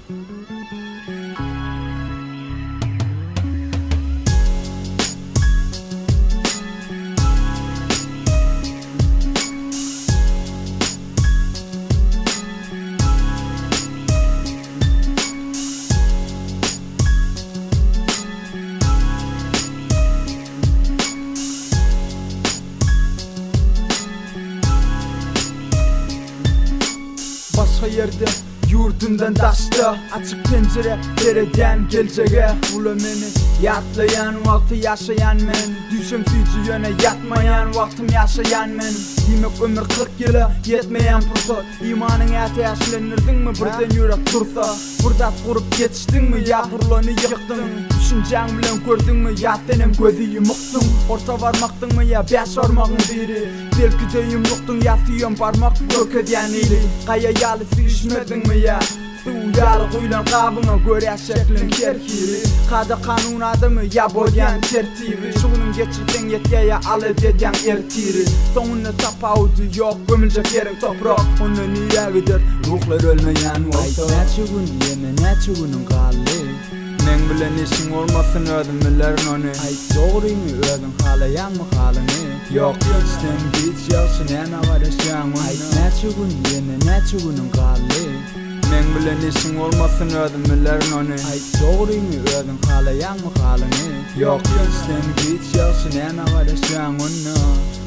Başka yerde yurdundan daşta açık pencere dereden geleceğe ula meni yatlayan vakti yaşayan men düşüm fücü yöne yatmayan vaktim yaşayan men demek ömür 40 yılı yetmeyen fırsat imanın ateşlenirdin mi birden yürek dursa burada kurup yetiştin mi ya burlanı yıktın düşüncen bilen gördün mü ya senin gözü yumuktun orta varmaktın mı ya beş ormağın biri belki de yumruktun ya siyon parmak görkeden ili kaya yalısı işmedin mi ya Suyalı kuyulan kabına göre şeklin kerkiri Kada kanun adımı ya boyan tertibi Şunun geçirden yetkeye alı deden ertiri Sonuna tapavdu yok gömülecek yerin toprak Onun niye gider ruhlar ölmeyen olsa Neçe gün yeme neçe günün kallı Men bilen işin olmasın ödümlerin onu Ayt doğruyu mu ödün halayan mı halını Yok İşten hiç yoksun eme var eşyan onu Ayt neçe gün yeme neçe günün kallı Men bilen işin olmasın ödümlerin onu Ayt doğruyu mu ödün halayan mı halını Yok İşten hiç yoksun eme var eşyan onu